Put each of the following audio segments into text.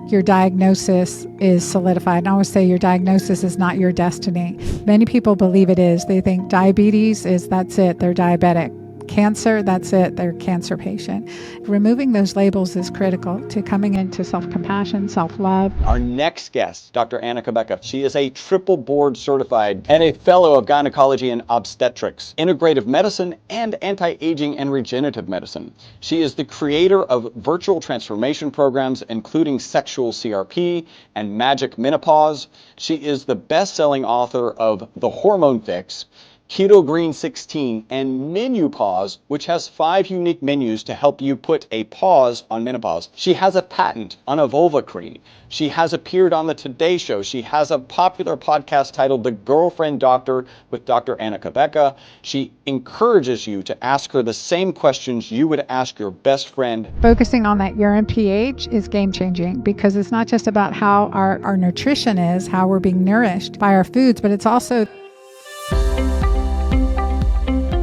your diagnosis is solidified. And I always say your diagnosis is not your destiny. Many people believe it is. They think diabetes is, that's it, they're diabetic. Cancer, that's it, they're a cancer patient. Removing those labels is critical to coming into self-compassion, self-love. Our next guest, Dr. Anna Cabeca. She is a triple board certified and a fellow of gynecology and obstetrics, integrative medicine, and anti-aging and regenerative medicine. She is the creator of virtual transformation programs, including Sexual CRP and Magic Menopause. She is the best-selling author of The Hormone Fix, Keto-Green 16, and Menu Pause, which has 5 unique menus to help you put a pause on menopause. She has a patent on a vulva cream. She has appeared on the Today Show. She has a popular podcast titled The Girlfriend Doctor with Dr. Anna Cabeca. She encourages you to ask her the same questions you would ask your best friend. Focusing on that urine pH is game-changing because it's not just about how our nutrition is, how we're being nourished by our foods, but it's also...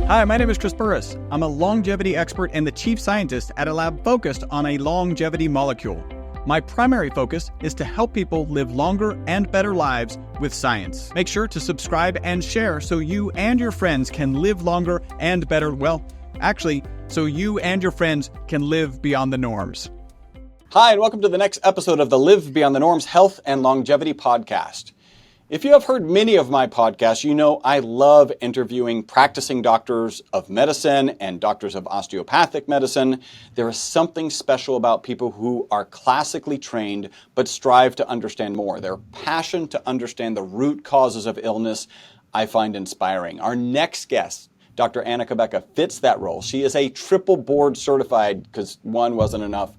Hi, my name is Chris Burris. I'm a longevity expert and the chief scientist at a lab focused on a longevity molecule. My primary focus is to help people live longer and better lives with science. Make sure to subscribe and share so you and your friends can live longer and better. Well, actually, so you and your friends can live beyond the norms. Hi, and welcome to the next episode of the Live Beyond the Norms Health and Longevity Podcast. If you have heard many of my podcasts, you know I love interviewing practicing doctors of medicine and doctors of osteopathic medicine. There is something special about people who are classically trained but strive to understand more. Their passion to understand the root causes of illness I find inspiring. Our next guest, Dr. Anna Cabeca, fits that role. She is a triple board certified, because one wasn't enough,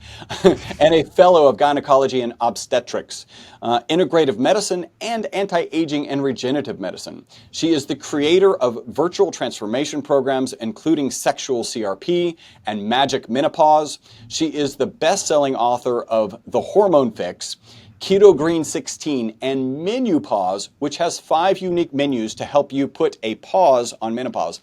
and a fellow of gynecology and obstetrics, integrative medicine, and anti-aging and regenerative medicine. She is the creator of virtual transformation programs, including Sexual CRP and Magic Menopause. She is the best-selling author of The Hormone Fix, Keto-Green 16, and Menu Pause, which has 5 unique menus to help you put a pause on menopause.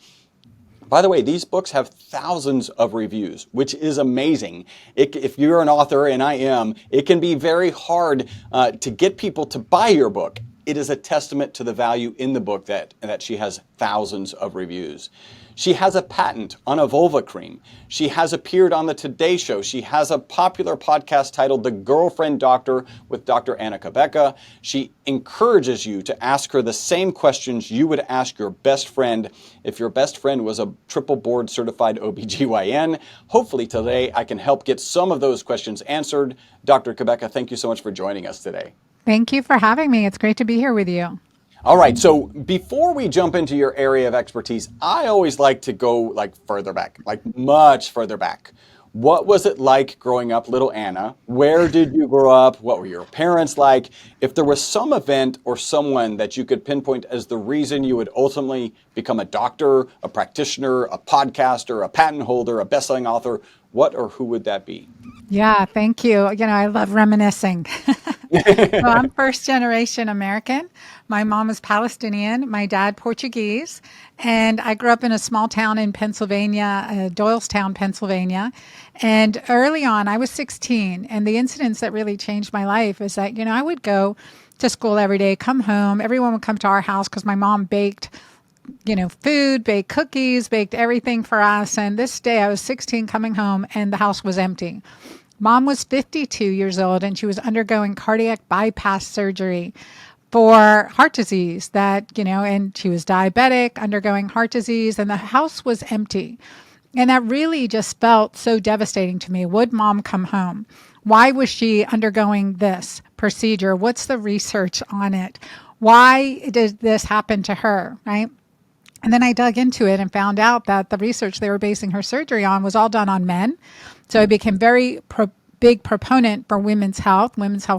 By the way, these books have thousands of reviews, which is amazing. If you're an author, and I am, it can be very hard to get people to buy your book. It is a testament to the value in the book that she has thousands of reviews. She has a patent on a vulva cream. She has appeared on the Today Show. She has a popular podcast titled The Girlfriend Doctor with Dr. Anna Cabeca. She encourages you to ask her the same questions you would ask your best friend if your best friend was a triple board certified OBGYN. Hopefully today I can help get some of those questions answered. Dr. Cabeca, thank you so much for joining us today. Thank you for having me. It's great to be here with you. All right, so before we jump into your area of expertise, I always like to go further back, much further back. What was it like growing up, little Anna? Where did you grow up? What were your parents like? If there was some event or someone that you could pinpoint as the reason you would ultimately become a doctor, a practitioner, a podcaster, a patent holder, a best-selling author, what or who would that be? Yeah, thank you. I love reminiscing. So I'm first generation American. My mom is Palestinian, my dad Portuguese, and I grew up in a small town in Pennsylvania, Doylestown, Pennsylvania. And early on, I was 16, and the incidents that really changed my life is that, I would go to school every day, come home, everyone would come to our house because my mom baked food, baked cookies, baked everything for us. And this day I was 16 coming home and the house was empty. Mom was 52 years old and she was undergoing cardiac bypass surgery for heart disease and she was diabetic, undergoing heart disease, and the house was empty. And that really just felt so devastating to me. Would mom come home? Why was she undergoing this procedure? What's the research on it? Why did this happen to her, right? And then I dug into it and found out that the research they were basing her surgery on was all done on men. So I became very big proponent for women's health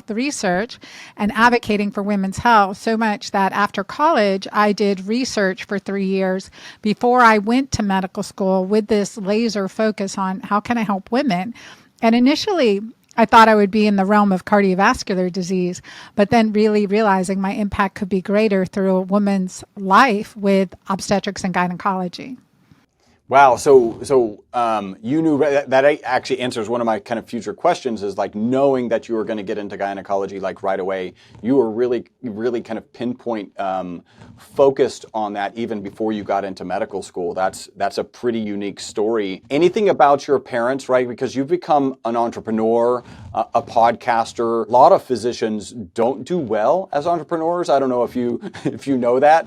research, and advocating for women's health so much that after college, I did research for 3 years before I went to medical school with this laser focus on how can I help women. And initially, I thought I would be in the realm of cardiovascular disease, but then really realizing my impact could be greater through a woman's life with obstetrics and gynecology. Wow. So you knew that actually answers one of my kind of future questions is like knowing that you were going to get into gynecology like right away. You were really, really kind of pinpoint focused on that even before you got into medical school. That's a pretty unique story. Anything about your parents, right? Because you've become an entrepreneur, a podcaster. A lot of physicians don't do well as entrepreneurs. I don't know if you know that.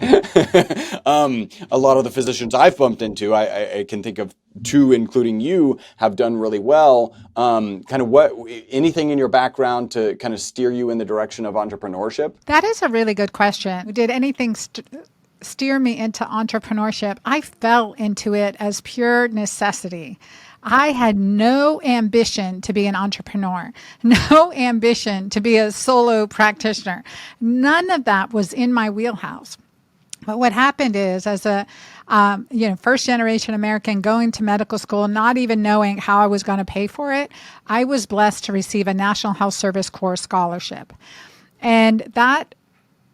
A lot of the physicians I've bumped into, I can think of two, including you, have done really well. Kind of anything in your background to kind of steer you in the direction of entrepreneurship? That is a really good question. Did anything steer me into entrepreneurship? I fell into it as pure necessity. I had no ambition to be an entrepreneur, no ambition to be a solo practitioner. None of that was in my wheelhouse. But what happened is, as a first generation American going to medical school, not even knowing how I was going to pay for it, I was blessed to receive a National Health Service Corps scholarship. And that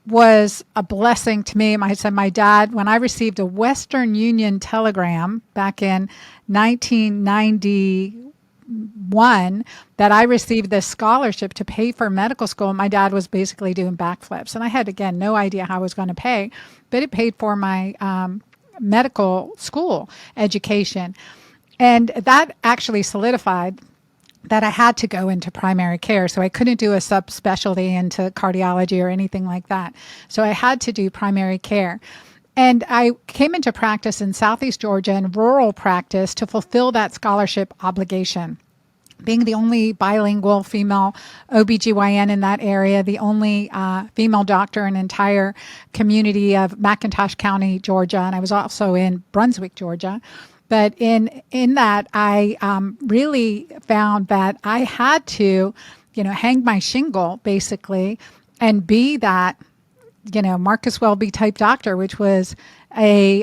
was a blessing to me. I said, my dad, when I received a Western Union telegram back in 1991, that I received this scholarship to pay for medical school, my dad was basically doing backflips. And I had, again, no idea how I was going to pay, but it paid for my medical school education. And that actually solidified that I had to go into primary care. So I couldn't do a subspecialty into cardiology or anything like that. So I had to do primary care. And I came into practice in Southeast Georgia in rural practice to fulfill that scholarship obligation. Being the only bilingual female OBGYN in that area, the only female doctor in an entire community of McIntosh County, Georgia, and I was also in Brunswick, Georgia. But in that, I really found that I had to, hang my shingle basically, and be that, Marcus Welby type doctor, which was a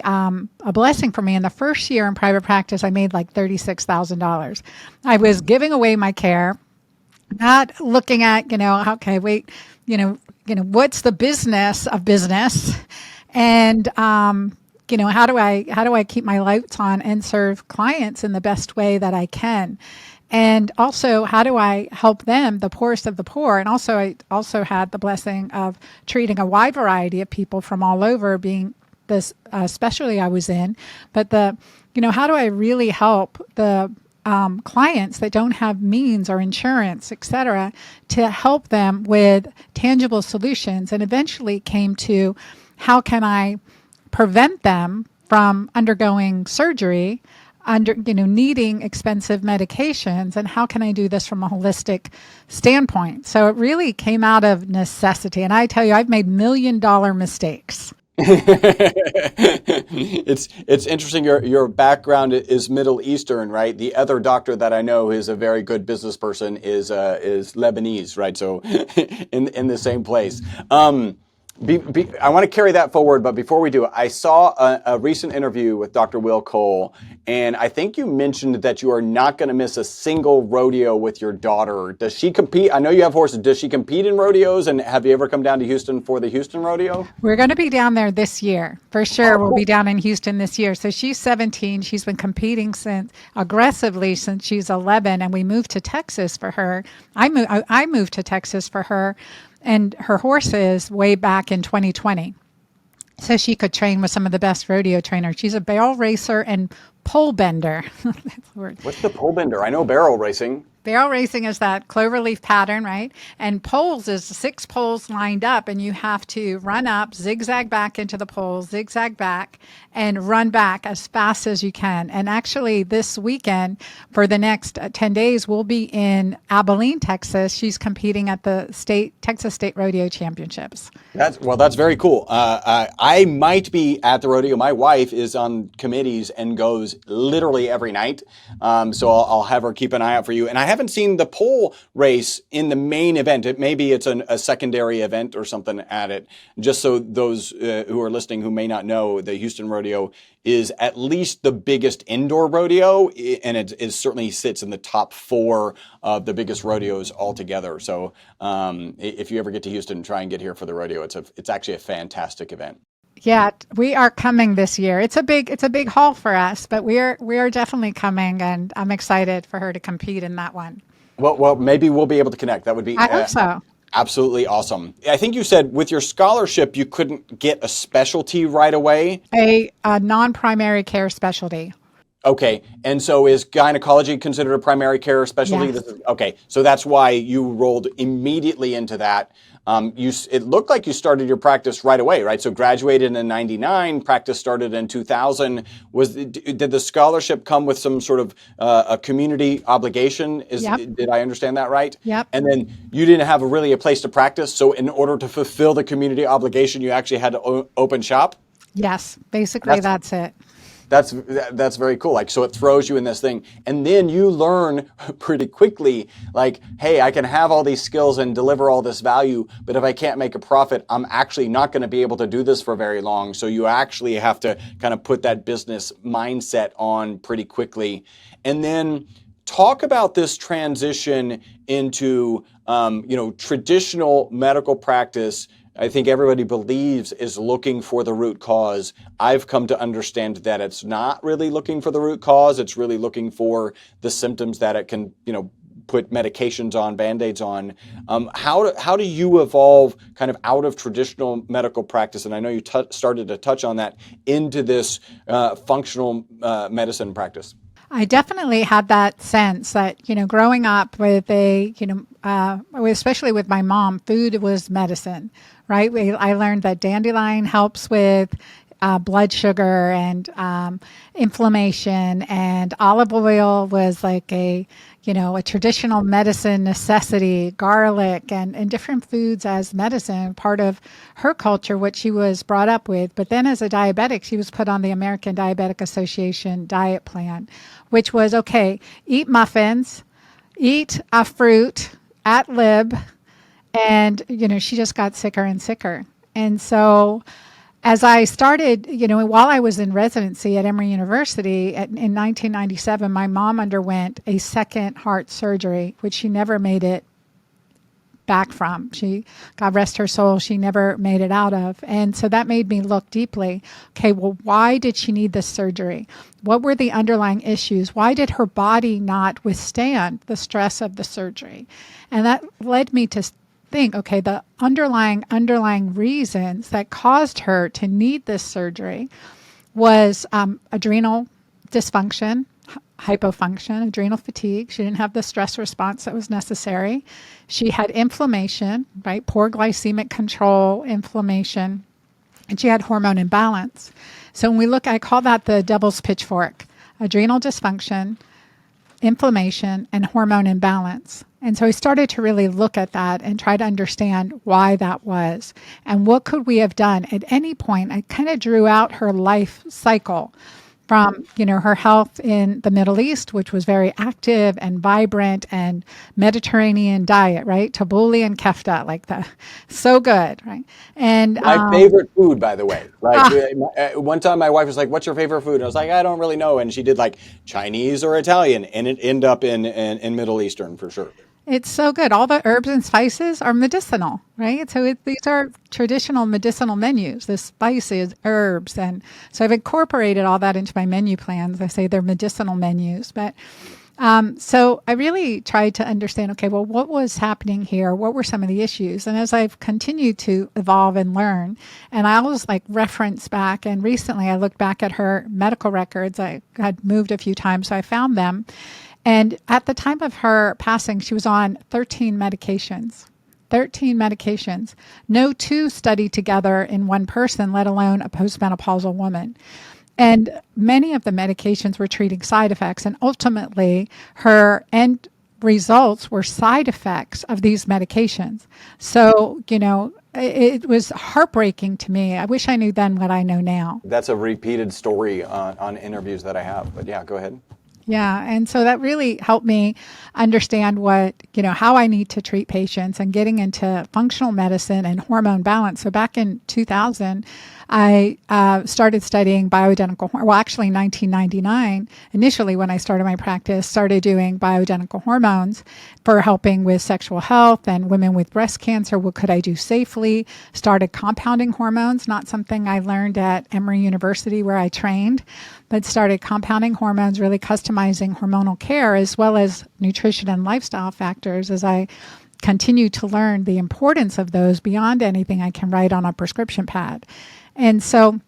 blessing for me. In the first year in private practice, I made like $36,000. I was giving away my care, not looking at, okay, wait, what's the business of business, and how do I keep my lights on and serve clients in the best way that I can? And also, how do I help them, the poorest of the poor? And also, I also had the blessing of treating a wide variety of people from all over, being this specialty I was in. But how do I really help the clients that don't have means or insurance, et cetera, to help them with tangible solutions? And eventually came to, how can I prevent them from undergoing surgery, needing expensive medications, and how can I do this from a holistic standpoint? So it really came out of necessity. And I tell you, I've made $1 million mistakes. It's interesting. Your background is Middle Eastern, right? The other doctor that I know is a very good business person is Lebanese, right? So in the same place. I want to carry that forward, but before we do, I saw a recent interview with Dr. Will Cole, and I think you mentioned that you are not going to miss a single rodeo with your daughter. Does she compete? I know you have horses. Does she compete in rodeos, and have you ever come down to Houston for the Houston Rodeo? We're going to be down there this year. For sure, we'll be down in Houston this year. So she's 17. She's been competing aggressively since she's 11, and we moved to Texas for her. I moved to Texas for her and her horses way back in 2020. So she could train with some of the best rodeo trainers. She's a barrel racer and pole bender. That's the word. What's the pole bender? I know barrel racing. Barrel racing is that cloverleaf pattern, right? And poles is 6 poles lined up, and you have to run up, zigzag back into the poles, zigzag back, and run back as fast as you can. And actually, this weekend, for the next 10 days, we'll be in Abilene, Texas. She's competing at the Texas State Rodeo Championships. That's very cool. I might be at the rodeo. My wife is on committees and goes literally every night. So I'll have her keep an eye out for you. And I haven't seen the pole race in the main event. Maybe it's a secondary event or something at it. Just so those who are listening who may not know, the Houston Rodeo is at least the biggest indoor rodeo, and it certainly sits in the top 4 of the biggest rodeos altogether. So if you ever get to Houston, try and get here for the rodeo. It's actually a fantastic event. Yeah, we are coming this year. It's a big haul for us, but we are definitely coming, and I'm excited for her to compete in that one. Well, maybe we'll be able to connect. That would be I hope so. absolutely awesome. I think you said with your scholarship, you couldn't get a specialty right away. A non-primary care specialty. Okay, and so is gynecology considered a primary care specialty? Yes. Okay, so that's why you rolled immediately into that. It looked like you started your practice right away, right? So graduated in '99, practice started in 2000. Did the scholarship come with some sort of a community obligation? Yep. Did I understand that right? Yep. And then you didn't have really a place to practice, so in order to fulfill the community obligation, you actually had to open shop. Yes. Basically, That's that's it. that's very cool. Like, so it throws you in this thing, and then you learn pretty quickly, like, hey, I can have all these skills and deliver all this value, but if I can't make a profit, I'm actually not going to be able to do this for very long. So you actually have to kind of put that business mindset on pretty quickly. And then talk about this transition into, traditional medical practice. I think everybody believes is looking for the root cause. I've come to understand that it's not really looking for the root cause. It's really looking for the symptoms that it can, put medications on, Band-Aids on. How do you evolve kind of out of traditional medical practice? And I know you started to touch on that into this functional medicine practice. I definitely had that sense that, growing up with especially with my mom, food was medicine, right? I learned that dandelion helps with blood sugar and inflammation, and olive oil was like a traditional medicine necessity, garlic and different foods as medicine, part of her culture, what she was brought up with. But then as a diabetic, she was put on the American Diabetic Association diet plan, which was, okay, eat muffins, eat a fruit at lib. And, she just got sicker and sicker. And so as I started, while I was in residency at Emory University in 1997, my mom underwent a second heart surgery, which she never made it back from. God rest her soul, she never made it out of. And so that made me look deeply. Okay, well, why did she need this surgery? What were the underlying issues? Why did her body not withstand the stress of the surgery? And that led me to think, okay, the underlying reasons that caused her to need this surgery was adrenal dysfunction, hypofunction, adrenal fatigue. She didn't have the stress response that was necessary. She had inflammation, right? Poor glycemic control, inflammation, and she had hormone imbalance. So when we look, I call that the devil's pitchfork: adrenal dysfunction, inflammation, and hormone imbalance. And so I started to really look at that and try to understand why that was and what could we have done at any point. I kind of drew out her life cycle from, her health in the Middle East, which was very active and vibrant and Mediterranean diet, right? Tabbouleh and kefta, like the so good, right? And my favorite food, by the way. Like one time, my wife was like, "What's your favorite food?" And I was like, "I don't really know." And she did like Chinese or Italian, and it ended up in Middle Eastern for sure. It's so good. All the herbs and spices are medicinal, right? So these are traditional medicinal menus, the spices, herbs. And so I've incorporated all that into my menu plans. I say they're medicinal menus. But so I really tried to understand, okay, well, what was happening here? What were some of the issues? And as I've continued to evolve and learn, and I always reference back, and recently I looked back at her medical records. I had moved a few times, so I found them. And at the time of her passing, she was on 13 medications. 13 medications. No two studied together in one person, let alone a postmenopausal woman. And many of the medications were treating side effects. And ultimately, her end results were side effects of these medications. So, it was heartbreaking to me. I wish I knew then what I know now. That's a repeated story on interviews that I have. But yeah, go ahead. Yeah. And so that really helped me understand how I need to treat patients and getting into functional medicine and hormone balance. So back in 2000, I started studying bioidentical, actually 1999, initially when I started my practice, started doing bioidentical hormones for helping with sexual health and women with breast cancer. What could I do safely? Started compounding hormones, not something I learned at Emory University where I trained, but started compounding hormones, really customizing hormonal care as well as nutrition and lifestyle factors as I continue to learn the importance of those beyond anything I can write on a prescription pad. And so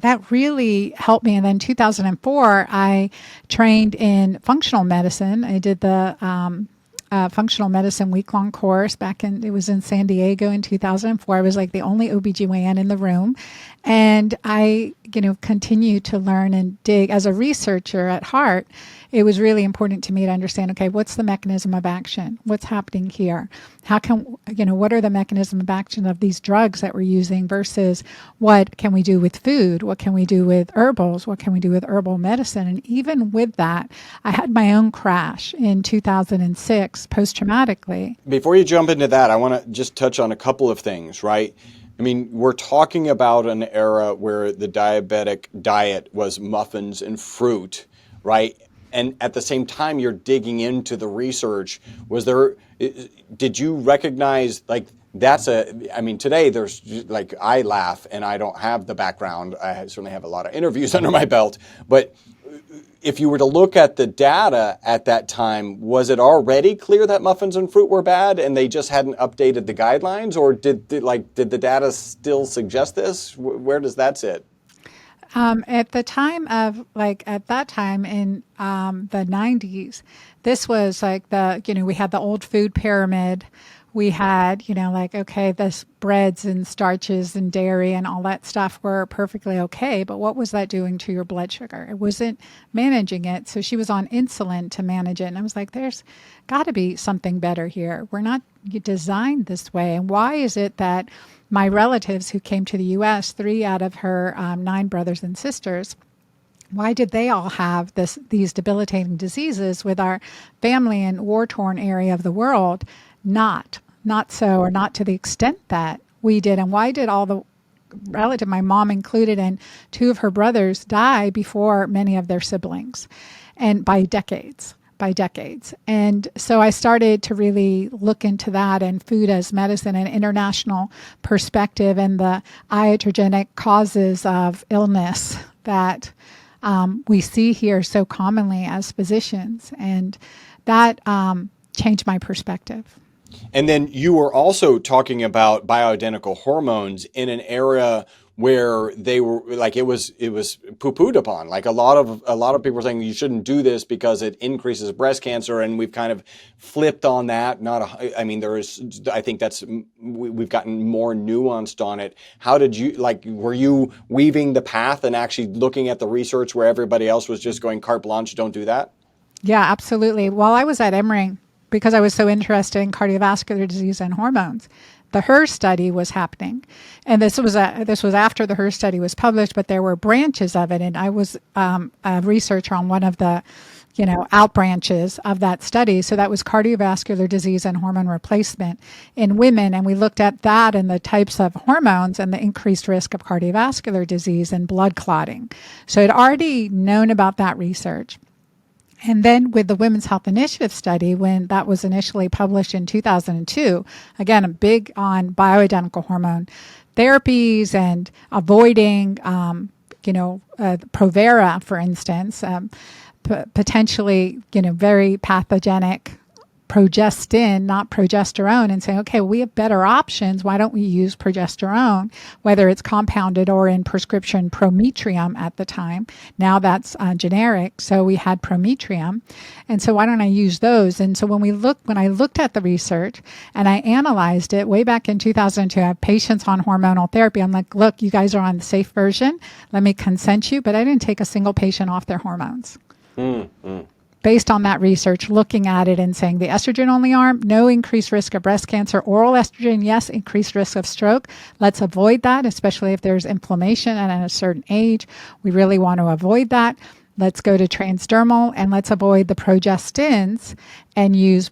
that really helped me. And then 2004, I trained in functional medicine. I did the functional medicine week-long course it was in San Diego in 2004. I was like the only OBGYN in the room. And I, continue to learn and dig. As a researcher at heart, it was really important to me to understand, okay, what's the mechanism of action? What's happening here? What are the mechanism of action of these drugs that we're using versus what can we do with food? What can we do with herbals? What can we do with herbal medicine? And even with that, I had my own crash in 2006 post-traumatically. Before you jump into that, I want to just touch on a couple of things, right? I mean, we're talking about an era where the diabetic diet was muffins and fruit, right? And at the same time, you're digging into the research. Did you recognize, today there's, I laugh and I don't have the background. I certainly have a lot of interviews under my belt. But if you were to look at the data at that time, was it already clear that muffins and fruit were bad and they just hadn't updated the guidelines? Or did the data still suggest this? Where does that sit? At that time in the 90s, this was we had the old food pyramid. We had, this breads and starches and dairy and all that stuff were perfectly okay. But what was that doing to your blood sugar? It wasn't managing it. So she was on insulin to manage it. And I was like, there's got to be something better here. We're not designed this way. And why is it that my relatives who came to the U.S., 3 out of her 9 brothers and sisters, why did they all have these debilitating diseases with our family in war-torn area of the world? Not so, or not to the extent that we did. And why did all the relative, my mom included, and 2 of her brothers die before many of their siblings, and by decades. And so I started to really look into that and food as medicine and international perspective and the iatrogenic causes of illness that we see here so commonly as physicians. And that changed my perspective. And then you were also talking about bioidentical hormones in an era where they were it was poo-pooed upon. Like a lot of people are saying you shouldn't do this because it increases breast cancer, and we've kind of flipped on that. I think we've gotten more nuanced on it. How did you were you weaving the path and actually looking at the research where everybody else was just going carte blanche, don't do that? Yeah, absolutely. While I was at Emory, because I was so interested in cardiovascular disease and hormones, the HERS study was happening. And this was after the HERS study was published, but there were branches of it. And I was a researcher on one of the, out branches of that study. So that was cardiovascular disease and hormone replacement in women. And we looked at that and the types of hormones and the increased risk of cardiovascular disease and blood clotting. So I'd already known about that research. And then with the Women's Health Initiative study, when that was initially published in 2002, again, I'm big on bioidentical hormone therapies and avoiding, Provera, for instance, potentially, very pathogenic progestin, not progesterone, and saying, okay, well, we have better options. Why don't we use progesterone, whether it's compounded or in prescription Prometrium at the time? Now that's generic. So we had Prometrium. And so why don't I use those? And so when I looked at the research and I analyzed it way back in 2002, I have patients on hormonal therapy. I'm like, look, you guys are on the safe version. Let me consent you. But I didn't take a single patient off their hormones. Based on that research, looking at it and saying the estrogen-only arm, no increased risk of breast cancer. Oral estrogen, yes, increased risk of stroke. Let's avoid that, especially if there's inflammation and at a certain age. We really want to avoid that. Let's go to transdermal and let's avoid the progestins and use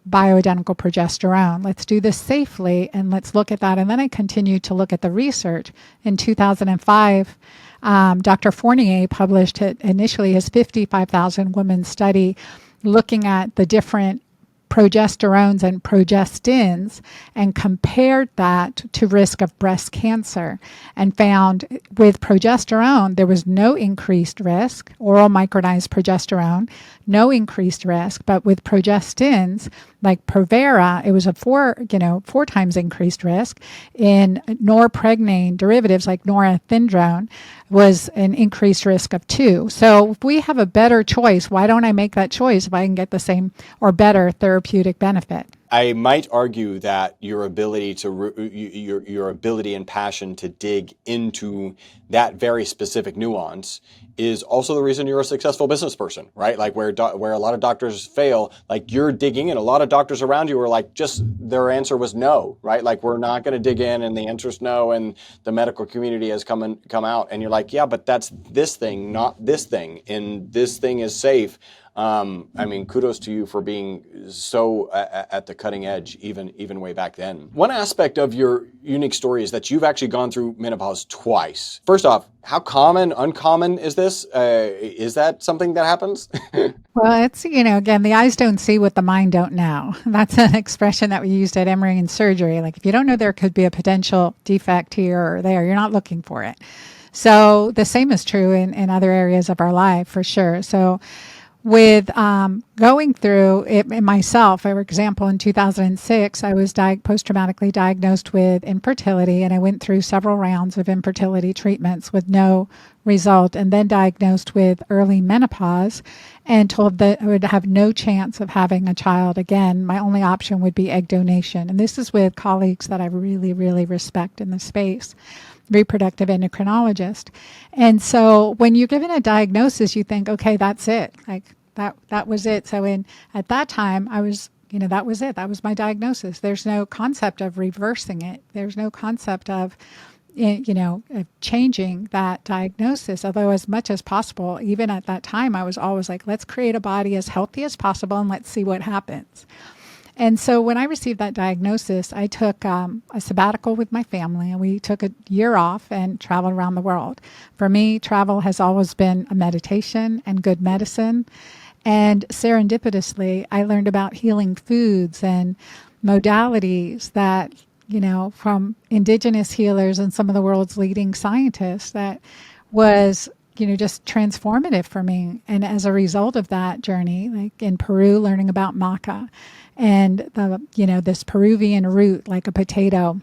bioidentical progesterone. Let's do this safely and let's look at that. And then I continued to look at the research. In 2005, Dr. Fournier published initially his 55,000 women study looking at the different progesterones and progestins and compared that to risk of breast cancer and found with progesterone there was no increased risk, oral micronized progesterone, no increased risk, but with progestins like Provera, it was a four times increased risk. In norpregnane derivatives like norethindrone was an increased risk of 2. So if we have a better choice, why don't I make that choice if I can get the same or better therapeutic benefit? I might argue that your ability your ability and passion to dig into that very specific nuance is also the reason you're a successful business person, right? Like where a lot of doctors fail, like you're digging in. A lot of doctors around you are like, just their answer was no, right? Like we're not going to dig in, and the answer is no, and the medical community has come out, and you're like, yeah, but that's this thing, not this thing, and this thing is safe. I mean, kudos to you for being so at the cutting edge, even way back then. One aspect of your unique story is that you've actually gone through menopause twice. First off, how uncommon is this? Is that something that happens? Well, it's, again, the eyes don't see what the mind don't know. That's an expression that we used at Emory in surgery. Like if you don't know there could be a potential defect here or there, you're not looking for it. So the same is true in other areas of our life for sure. So with going through it myself, for example, in 2006, I was post-traumatically diagnosed with infertility, and I went through several rounds of infertility treatments with no result, and then diagnosed with early menopause and told that I would have no chance of having a child again. My only option would be egg donation. And this is with colleagues that I really, really respect in the space, reproductive endocrinologist. And so when you're given a diagnosis, you think, okay, that's it. Like that was it. So at that time I was, that was it. That was my diagnosis. There's no concept of reversing it. There's no concept of, of changing that diagnosis. Although as much as possible, even at that time, I was always like, let's create a body as healthy as possible and let's see what happens. And so when I received that diagnosis, I took a sabbatical with my family, and we took a year off and traveled around the world. For me, travel has always been a meditation and good medicine. And serendipitously, I learned about healing foods and modalities that, from indigenous healers and some of the world's leading scientists that was just transformative for me. And as a result of that journey, like in Peru, learning about maca and this Peruvian root, like a potato,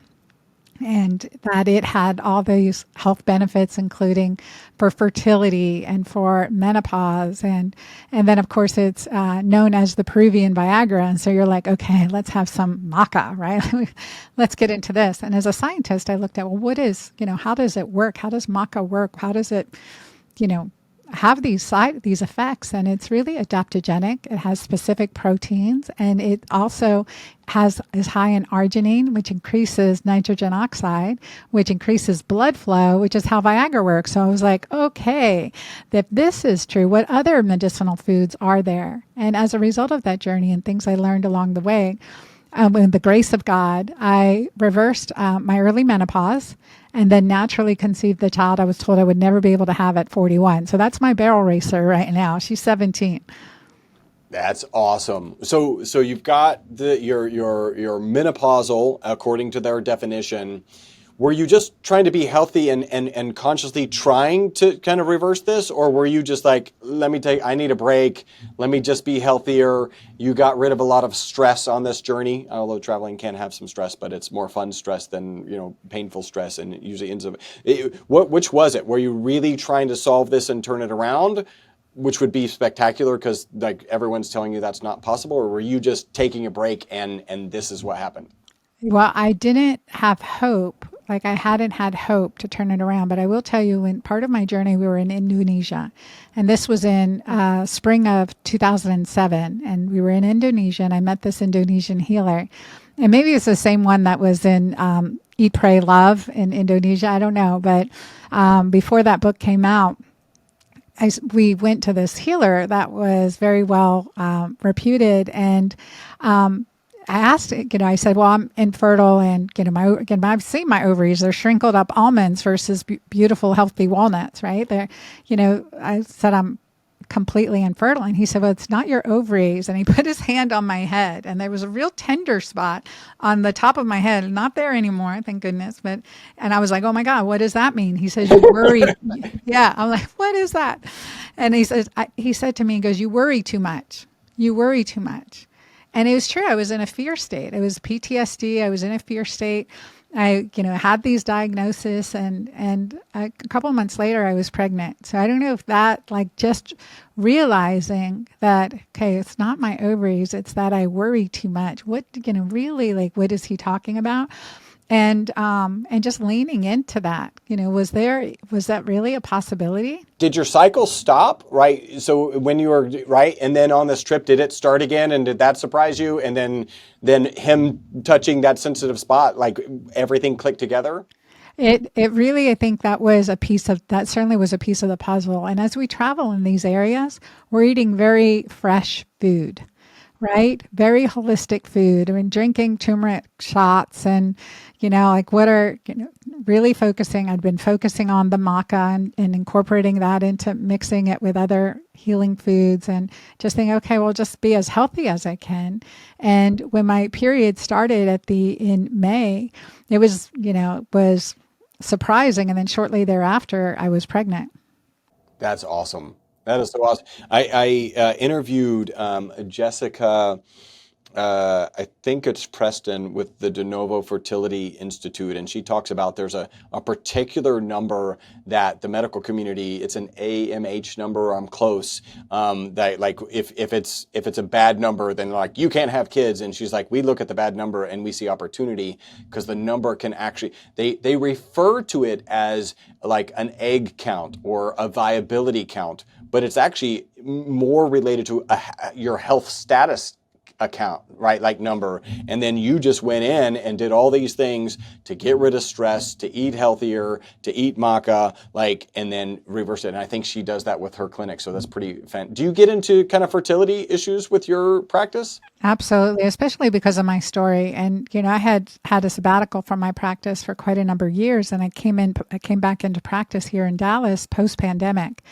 and that it had all these health benefits, including for fertility and for menopause. And then, of course, it's known as the Peruvian Viagra. And so you're like, okay, let's have some maca, right? Let's get into this. And as a scientist, I looked at, well, what is, how does it work? How does maca work? How does it, have these effects? And it's really adaptogenic. It has specific proteins, and it also is high in arginine, which increases nitrogen oxide, which increases blood flow, which is how Viagra works. So I was like, okay, if this is true, what other medicinal foods are there? And as a result of that journey and things I learned along the way, with the grace of God, I reversed my early menopause and then naturally conceived the child I was told I would never be able to have at 41. So that's my barrel racer right now. She's 17. That's awesome. So you've got your menopausal, according to their definition. Were you just trying to be healthy and consciously trying to kind of reverse this? Or were you just like, I need a break. Let me just be healthier. You got rid of a lot of stress on this journey, although traveling can have some stress, but it's more fun stress than, painful stress. And it usually ends up, which was it? Were you really trying to solve this and turn it around? Which would be spectacular because like everyone's telling you that's not possible. Or were you just taking a break and this is what happened? Well, I didn't have hope. Like I hadn't had hope to turn it around. But I will tell you, in part of my journey, we were in Indonesia. And this was in spring of 2007. And we were in Indonesia, and I met this Indonesian healer. And maybe it's the same one that was in Eat, Pray, Love in Indonesia. I don't know. But before that book came out, we went to this healer that was very well reputed, and I asked, I said, well, I'm infertile, and I've seen my ovaries; they're shrinkled up almonds versus beautiful, healthy walnuts, right? They're, I said I'm completely infertile, and he said, well, it's not your ovaries, and he put his hand on my head, and there was a real tender spot on the top of my head, not there anymore, thank goodness. And I was like, oh my God, what does that mean? He says, you worry. Yeah, I'm like, what is that? And he said to me, he goes, you worry too much. You worry too much. And it was true. I was in a fear state. It was PTSD. I was in a fear state. I, had these diagnoses, and a couple of months later I was pregnant. So I don't know if that, just realizing that, okay, it's not my ovaries, it's that I worry too much. What, really, what is he talking about? And just leaning into that, was that really a possibility? Did your cycle stop, right? So when you were, right, and then on this trip, did it start again? And did that surprise you? And then him touching that sensitive spot, everything clicked together? It really, I think that certainly was a piece of the puzzle. And as we travel in these areas, we're eating very fresh food, right? Very holistic food. I mean, drinking turmeric shots and, really focusing. I'd been focusing on the maca and incorporating that into mixing it with other healing foods, and just thinking, okay, well, just be as healthy as I can. And when my period started in May, it was surprising. And then shortly thereafter, I was pregnant. That's awesome. That is so awesome. I interviewed Jessica, I think it's Preston, with the De Novo Fertility Institute, and she talks about there's a particular number that the medical community, it's an AMH number, I'm close, that if it's a bad number, then you can't have kids. And she's like, we look at the bad number and we see opportunity, because the number can actually, they refer to it as an egg count or a viability count, but it's actually more related to your health status account, right? Number. And then you just went in and did all these things to get rid of stress, to eat healthier, to eat maca, and then reverse it. And I think she does that with her clinic. So that's pretty fun. Do you get into kind of fertility issues with your practice? Absolutely, especially because of my story. And, I had a sabbatical from my practice for quite a number of years. And I came back into practice here in Dallas post-pandemic.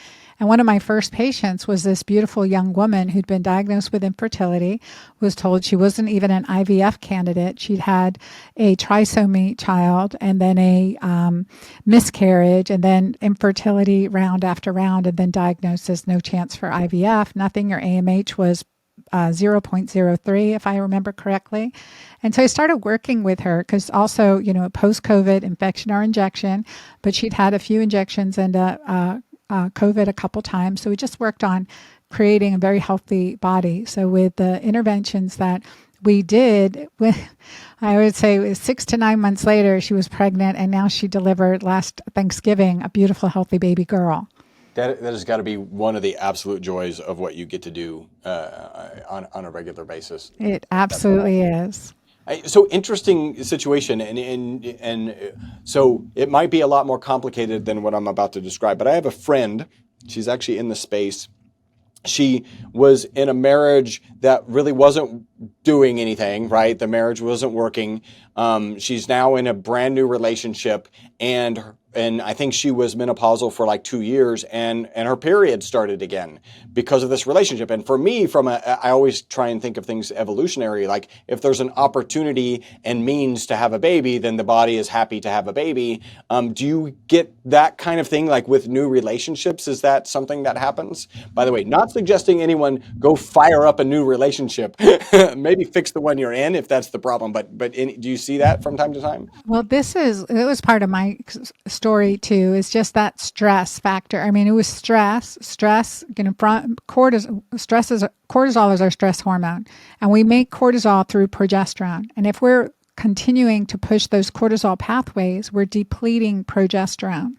And one of my first patients was this beautiful young woman who'd been diagnosed with infertility, was told she wasn't even an IVF candidate. She'd had a trisomy child, and then a miscarriage, and then infertility round after round, and then diagnosed as no chance for IVF, nothing. Her AMH was 0.03, if I remember correctly. And so I started working with her, because also, post-COVID infection or injection, but she'd had a few injections and COVID a couple times. So we just worked on creating a very healthy body. So with the interventions that we did, I would say it was 6 to 9 months later, she was pregnant, and now she delivered last Thanksgiving a beautiful, healthy baby girl. That has got to be one of the absolute joys of what you get to do on a regular basis. It absolutely is. So interesting situation, and so it might be a lot more complicated than what I'm about to describe. But I have a friend, she's actually in the space. She was in a marriage that really wasn't doing anything, right? The marriage wasn't working. She's now in a brand new relationship, and I think she was menopausal for 2 years, and her period started again because of this relationship. And for me, I always try and think of things evolutionary. If there's an opportunity and means to have a baby, then the body is happy to have a baby. Do you get that kind of thing with new relationships? Is that something that happens? By the way, not suggesting anyone go fire up a new relationship. Maybe fix the one you're in if that's the problem. But do you see that from time to time? Well, it was part of my story too, is just that stress factor. I mean, it was stress, from cortisol is our stress hormone, and we make cortisol through progesterone. And if we're continuing to push those cortisol pathways, we're depleting progesterone.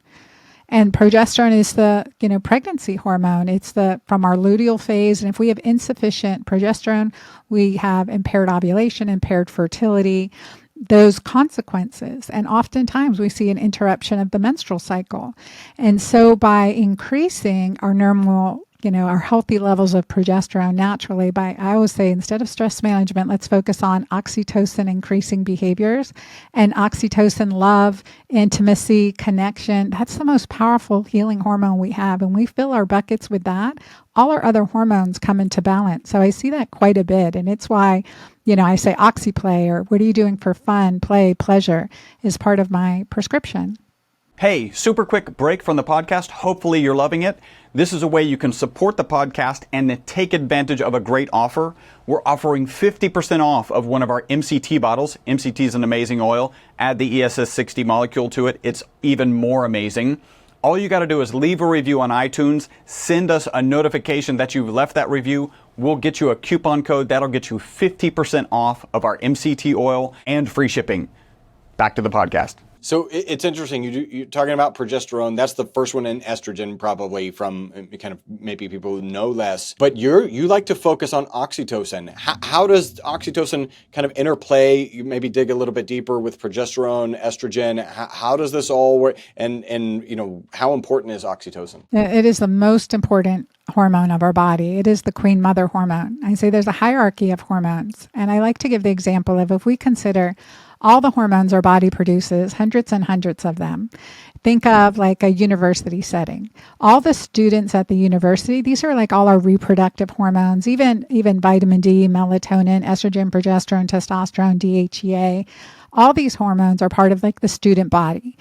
And progesterone is the, pregnancy hormone. It's from our luteal phase. And if we have insufficient progesterone, we have impaired ovulation, impaired fertility. those consequences. And oftentimes we see an interruption of the menstrual cycle. And so by increasing our normal, our healthy levels of progesterone naturally, I always say, instead of stress management, let's focus on oxytocin increasing behaviors. And oxytocin, love, intimacy, connection, that's the most powerful healing hormone we have. And we fill our buckets with that, all our other hormones come into balance. So I see that quite a bit. And it's why, I say oxyplay, or what are you doing for fun, play, pleasure, is part of my prescription. Hey, super quick break from the podcast. Hopefully you're loving it. This is a way you can support the podcast and then take advantage of a great offer. We're offering 50% off of one of our MCT bottles. MCT is an amazing oil. Add the ESS60 molecule to it. It's even more amazing. All you got to do is leave a review on iTunes. Send us a notification that you've left that review. We'll get you a coupon code. That'll get you 50% off of our MCT oil and free shipping. Back to the podcast. So it's interesting. You're talking about progesterone. That's the first one in estrogen, probably, from kind of maybe people who know less. But you like to focus on oxytocin. How does oxytocin kind of interplay? You maybe dig a little bit deeper with progesterone, estrogen. How does this all work? And how important is oxytocin? It is the most important hormone of our body. It is the queen mother hormone. I say there's a hierarchy of hormones. And I like to give the example of, if we consider all the hormones our body produces, hundreds and hundreds of them. Think of like a university setting. All the students at the university, these are like all our reproductive hormones, even vitamin D, melatonin, estrogen, progesterone, testosterone, DHEA. All these hormones are part of like the student body.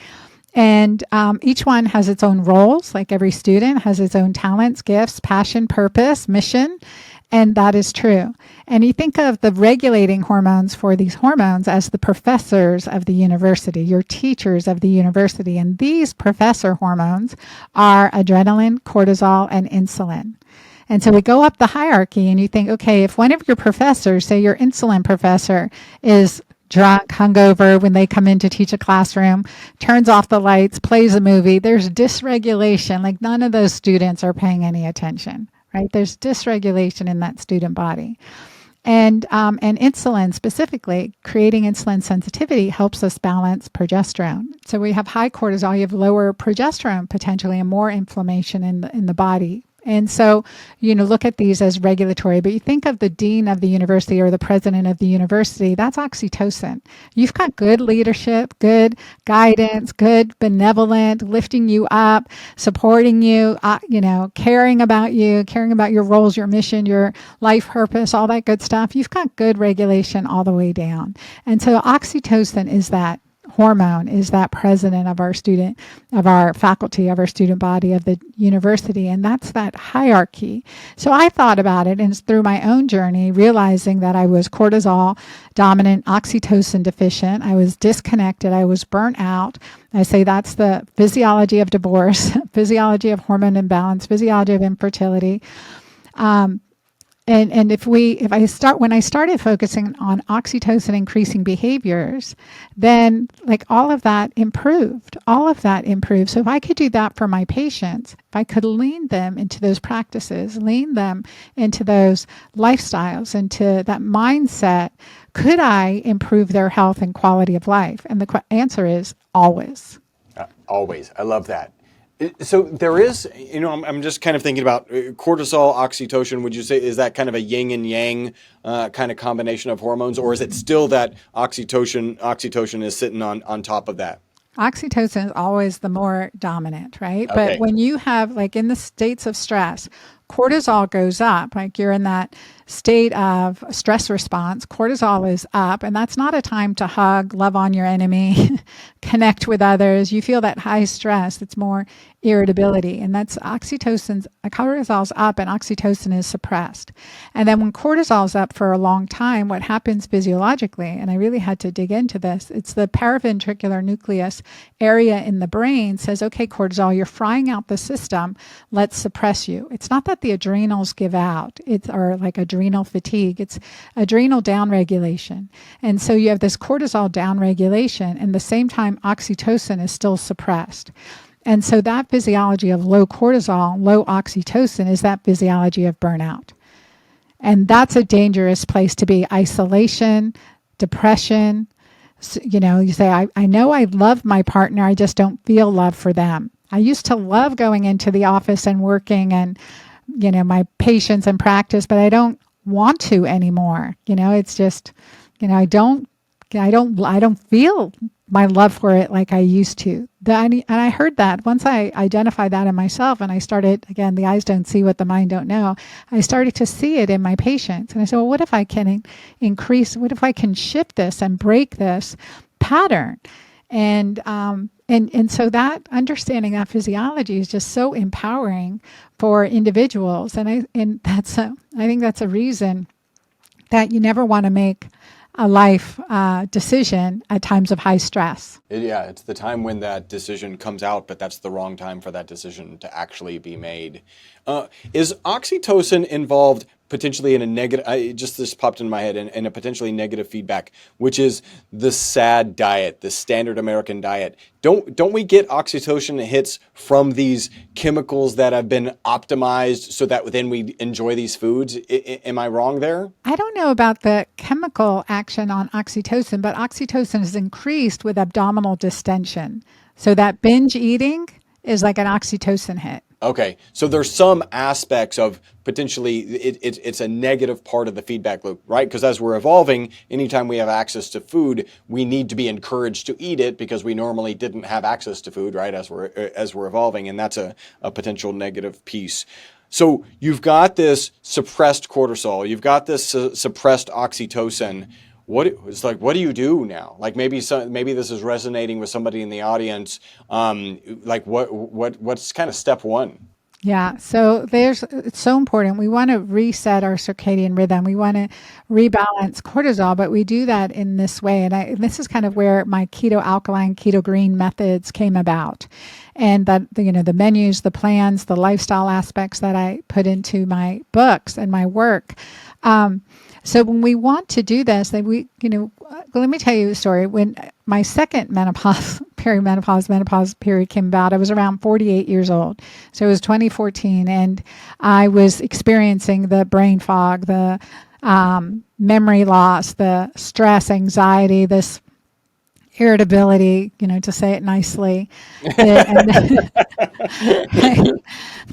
And each one has its own roles, like every student has its own talents, gifts, passion, purpose, mission. And that is true. And you think of the regulating hormones for these hormones as the professors of the university, your teachers of the university. And these professor hormones are adrenaline, cortisol, and insulin. And so we go up the hierarchy and you think, okay, if one of your professors, say your insulin professor, is drunk, hungover when they come in to teach a classroom, turns off the lights, plays a movie, there's dysregulation. Like none of those students are paying any attention. Right? There's dysregulation in that student body. And insulin specifically, creating insulin sensitivity helps us balance progesterone. So we have high cortisol, you have lower progesterone potentially, and more inflammation in the body. And so, look at these as regulatory, but you think of the dean of the university or the president of the university, that's oxytocin. You've got good leadership, good guidance, good benevolent, lifting you up, supporting you, caring about your roles, your mission, your life purpose, all that good stuff. You've got good regulation all the way down. And so oxytocin is that hormone, is that president of our faculty, of our student body, of the university. And that's that hierarchy. So I thought about it, and through my own journey, realizing that I was cortisol dominant, oxytocin deficient. I was disconnected. I was burnt out. I say that's the physiology of divorce, physiology of hormone imbalance, physiology of infertility. And when I started focusing on oxytocin increasing behaviors, then like all of that improved. So if I could do that for my patients, if I could lean them into those practices, lean them into those lifestyles, into that mindset, could I improve their health and quality of life? And the answer is always. Always. I love that. So there is, I'm just kind of thinking about cortisol, oxytocin. Would you say, is that kind of a yin and yang kind of combination of hormones, or is it still that oxytocin is sitting on top of that? Oxytocin is always the more dominant, right? Okay. But when you have, like in the states of stress, cortisol goes up, like you're in that state of stress response, cortisol is up, and that's not a time to hug, love on your enemy, connect with others. You feel that high stress. It's more irritability, and that's cortisol's up and oxytocin is suppressed. And then when cortisol's up for a long time, what happens physiologically, and I really had to dig into this, it's the paraventricular nucleus area in the brain says, okay, cortisol, you're frying out the system, let's suppress you. It's not that the adrenals give out, or like adrenal fatigue, it's adrenal downregulation. And so you have this cortisol downregulation, and at the same time, oxytocin is still suppressed. And so that physiology of low cortisol, low oxytocin is that physiology of burnout. And that's a dangerous place to be. Isolation, depression, you say, I know I love my partner, I just don't feel love for them. I used to love going into the office and working and, my patients and practice, but I don't want to anymore. It's just, I don't feel my love for it like I used to. And I heard that once I identified that in myself, and I started, again, the eyes don't see what the mind don't know. I started to see it in my patients. And I said, well, what if I can what if I can shift this and break this pattern? And so that understanding that physiology is just so empowering for individuals. And I think that's a reason that you never want to make a life decision at times of high stress. It's the time when that decision comes out, but that's the wrong time for that decision to actually be made. Is oxytocin involved potentially in a negative, just this popped in my head, in a potentially negative feedback, which is the SAD diet, the standard American diet? Don't we get oxytocin hits from these chemicals that have been optimized so that then we enjoy these foods? Am I wrong there? I don't know about the chemical action on oxytocin, but oxytocin is increased with abdominal distension. So that binge eating is like an oxytocin hit. Okay, so there's some aspects of potentially it's a negative part of the feedback loop, right? Because as we're evolving, anytime we have access to food, we need to be encouraged to eat it because we normally didn't have access to food, right? As we're evolving, and that's a potential negative piece. So you've got this suppressed cortisol, you've got this suppressed oxytocin. What do you do now? Like maybe this is resonating with somebody in the audience. What's kind of step one? Yeah, so it's so important. We want to reset our circadian rhythm. We want to rebalance cortisol, but we do that in this way. And this is kind of where my keto alkaline, Keto-Green methods came about. And that, the menus, the plans, the lifestyle aspects that I put into my books and my work. So when we want to do this, let me tell you a story. When my second menopause period came about, I was around 48 years old. So it was 2014, and I was experiencing the brain fog, the memory loss, the stress, anxiety, this irritability, to say it nicely.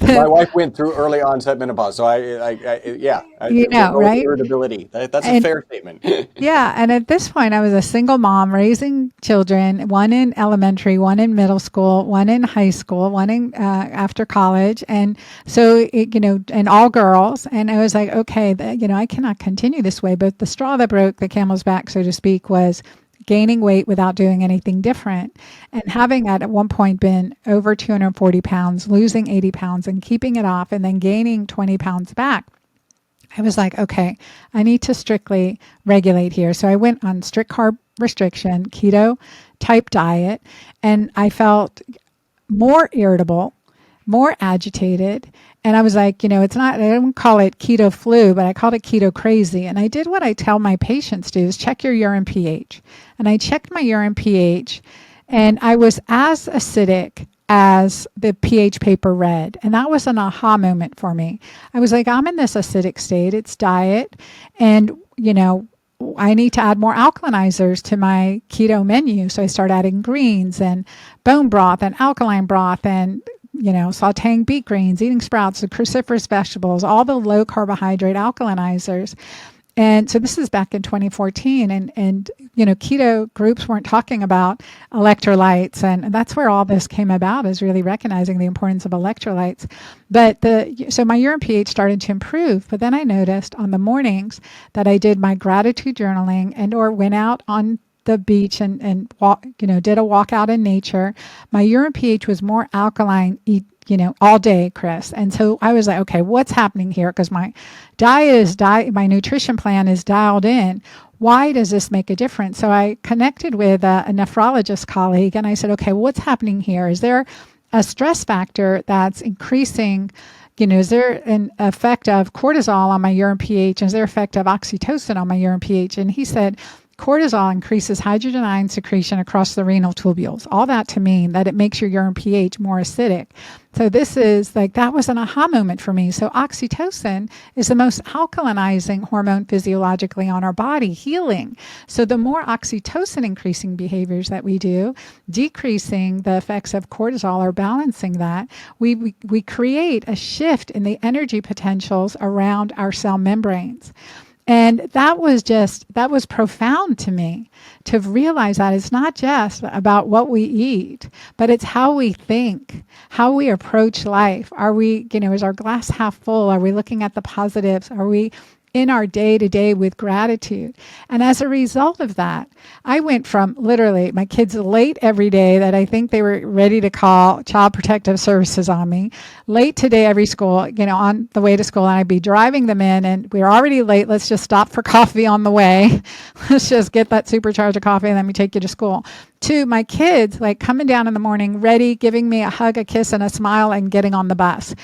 My wife went through early onset menopause, so right? Irritability. That's a fair statement. Yeah, and at this point, I was a single mom raising children, one in elementary, one in middle school, one in high school, one in after college, and so and all girls. And I was like, okay, I cannot continue this way. But the straw that broke the camel's back, so to speak, was gaining weight without doing anything different, and having at one point been over 240 pounds, losing 80 pounds and keeping it off, and then gaining 20 pounds back. I was like, okay, I need to strictly regulate here. So I went on strict carb restriction, keto type diet, and I felt more irritable, more agitated. And I was like, it's not, I don't call it keto flu, but I called it keto crazy. And I did what I tell my patients to, is check your urine pH. And I checked my urine pH, and I was as acidic as the pH paper read. And that was an aha moment for me. I was like, I'm in this acidic state. It's diet. And, I need to add more alkalinizers to my keto menu. So I started adding greens and bone broth and alkaline broth and sauteing beet greens, eating sprouts, the cruciferous vegetables, all the low carbohydrate alkalinizers. And so this is back in 2014, and keto groups weren't talking about electrolytes, and that's where all this came about, is really recognizing the importance of electrolytes. But so my urine pH started to improve, but then I noticed on the mornings that I did my gratitude journaling or went out on the beach and walk, did a walk out in nature, my urine pH was more alkaline all day, Chris. And so I was like, okay, what's happening here? Because my my nutrition plan is dialed in. Why does this make a difference? So I connected with a nephrologist colleague, and I said, okay, what's happening here? Is there a stress factor that's increasing? Is there an effect of cortisol on my urine pH? Is there effect of oxytocin on my urine pH? And he said, cortisol increases hydrogen ion secretion across the renal tubules. All that to mean that it makes your urine pH more acidic. So this is like, that was an aha moment for me. So oxytocin is the most alkalinizing hormone physiologically on our body, healing. So the more oxytocin increasing behaviors that we do, decreasing the effects of cortisol or balancing that, we create a shift in the energy potentials around our cell membranes. And that was profound to me, to realize that it's not just about what we eat, but it's how we think, how we approach life. Are we, is our glass half full? Are we looking at the positives? Are we in our day-to-day with gratitude? And as a result of that, I went from literally my kids late every day that I think they were ready to call Child Protective Services on me, late today every school, on the way to school, and I'd be driving them in and we're already late. Let's just stop for coffee on the way. Let's just get that supercharger coffee and then we take you to school. To my kids, like coming down in the morning, ready, giving me a hug, a kiss, and a smile and getting on the bus.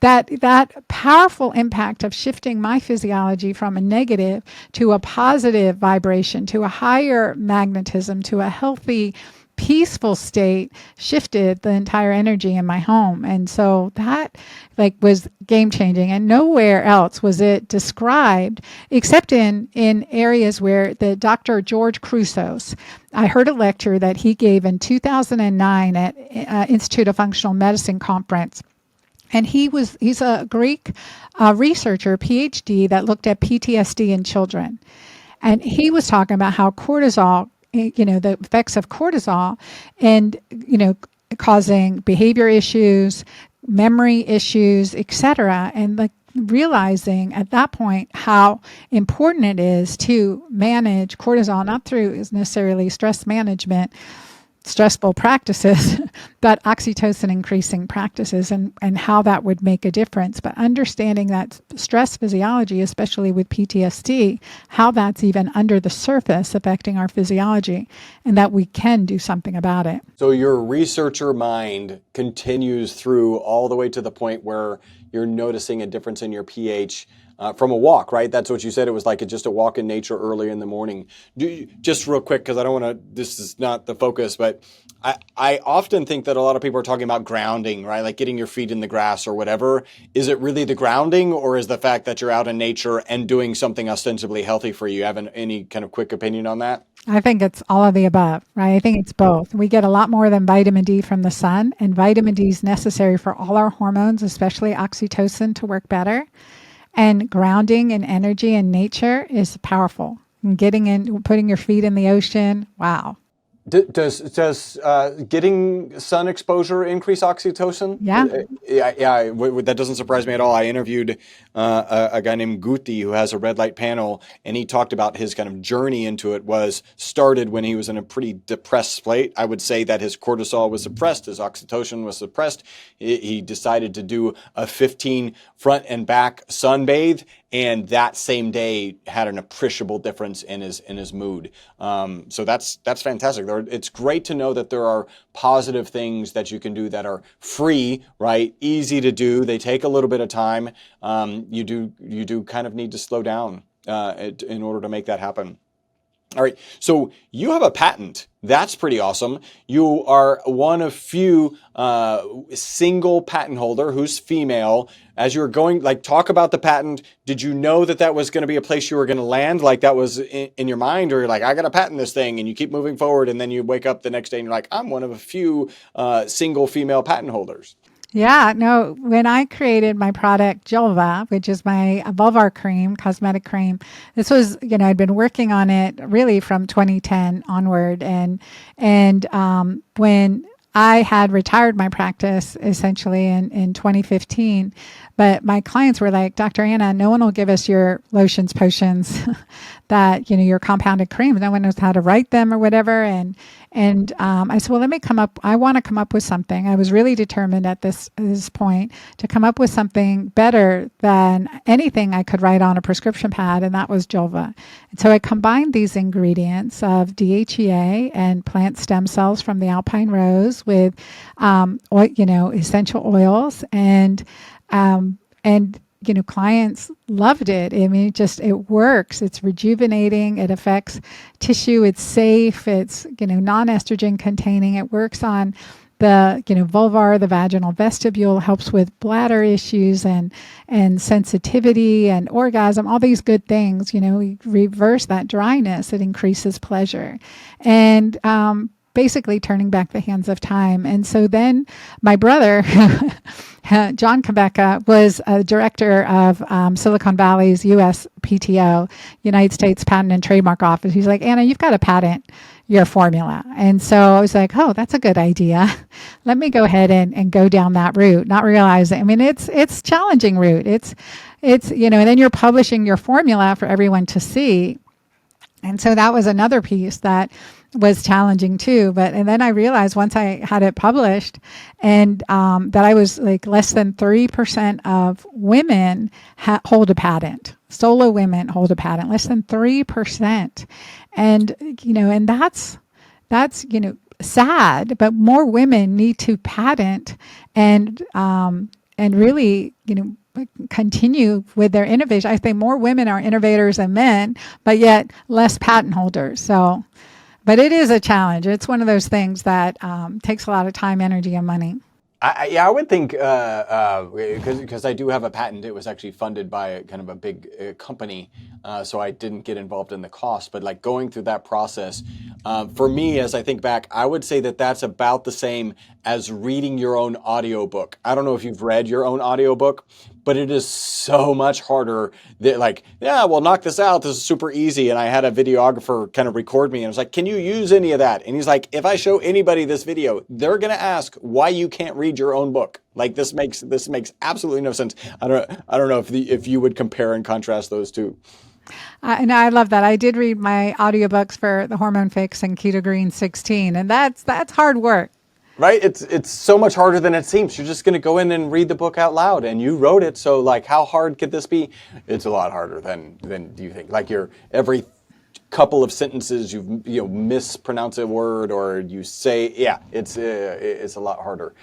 That powerful impact of shifting my physiology from a negative to a positive vibration, to a higher magnetism, to a healthy, peaceful state, shifted the entire energy in my home. And so that was game changing. And nowhere else was it described except in areas where the Dr. George Crusos, I heard a lecture that he gave in 2009 at Institute of Functional Medicine conference. And he's a Greek researcher, PhD, that looked at PTSD in children. And he was talking about how cortisol, the effects of cortisol and, causing behavior issues, memory issues, etc. And realizing at that point how important it is to manage cortisol, not through necessarily stress management, stressful practices, but oxytocin increasing practices and how that would make a difference. But understanding that stress physiology, especially with PTSD, how that's even under the surface affecting our physiology and that we can do something about it. So your researcher mind continues through all the way to the point where you're noticing a difference in your pH from a walk, right? That's what you said. It was like just a walk in nature early in the morning. Just real quick, because I don't want to, this is not the focus, but I often think that a lot of people are talking about grounding, right? Like getting your feet in the grass or whatever. Is it really the grounding, or is the fact that you're out in nature and doing something ostensibly healthy for you? Have any kind of quick opinion on that? I think it's all of the above, right? I think it's both. We get a lot more than vitamin D from the sun, and vitamin D is necessary for all our hormones, especially oxytocin, to work better. And grounding and energy in nature is powerful. And getting in, putting your feet in the ocean, wow. Does getting sun exposure increase oxytocin? Yeah. That doesn't surprise me at all. I interviewed a guy named Guti who has a red light panel, and he talked about his kind of journey into it started when he was in a pretty depressed state. I would say that his cortisol was suppressed, his oxytocin was suppressed. He decided to do a 15 front and back sunbathe, and that same day had an appreciable difference in his mood. So that's fantastic. It's great to know that there are positive things that you can do that are free, right? Easy to do. They take a little bit of time. You do kind of need to slow down in order to make that happen. All right, so you have a patent. That's pretty awesome. You are one of few single patent holder who's female. As you're going, talk about the patent. Did you know that was going to be a place you were going to land? Like that was in your mind, or you're like, I got to patent this thing, and you keep moving forward, and then you wake up the next day and you're like, I'm one of a few single female patent holders. Yeah, no, when I created my product, Julva, which is my vulvar cream, cosmetic cream, this was, I'd been working on it really from 2010 onward. And when I had retired my practice essentially in 2015, but my clients were like, Dr. Anna, no one will give us your lotions, potions, that, your compounded creams. No one knows how to write them or whatever. And I said, well, I want to come up with something. I was really determined at this point to come up with something better than anything I could write on a prescription pad, and that was Julva. And so I combined these ingredients of DHEA and plant stem cells from the alpine rose with, essential oils and clients loved it. I mean, it works. It's rejuvenating. It affects tissue. It's safe. It's, non-estrogen containing. It works on the, vulvar, the vaginal vestibule, helps with bladder issues and sensitivity and orgasm, all these good things. We reverse that dryness. It increases pleasure. And, basically turning back the hands of time. And so then my brother, John Cabeca, was a director of Silicon Valley's USPTO, United States Patent and Trademark Office. He's like, Anna, you've got to patent your formula. And so I was like, oh, that's a good idea. Let me go ahead and go down that route, not realizing, I mean, it's challenging route. It's, and then you're publishing your formula for everyone to see. And so that was another piece that was challenging too. And then I realized once I had it published and that I was like less than 3% of women hold a patent. Solo women hold a patent, less than 3%. And, and that's, sad, but more women need to patent and really, continue with their innovation. I think more women are innovators than men, but yet less patent holders. So, but it is a challenge. It's one of those things that takes a lot of time, energy, and money. I would think because I do have a patent. It was actually funded by kind of a big company, so I didn't get involved in the cost. But like going through that process, for me, as I think back, I would say that that's about the same as reading your own audiobook. I don't know if you've read your own audiobook, but it is so much harder that we'll knock this out. This is super easy. And I had a videographer kind of record me and I was like, can you use any of that? And he's like, if I show anybody this video, they're going to ask why you can't read your own book. Like this makes absolutely no sense. I don't know if you would compare and contrast those two. And I love that. I did read my audiobooks for the Hormone Fix and Keto-Green 16, and that's hard work. Right? It's so much harder than it seems. You're just going to go in and read the book out loud, and you wrote it. So like, how hard could this be? It's a lot harder than you think. Like every couple of sentences you mispronounce a word or you say, it's a lot harder.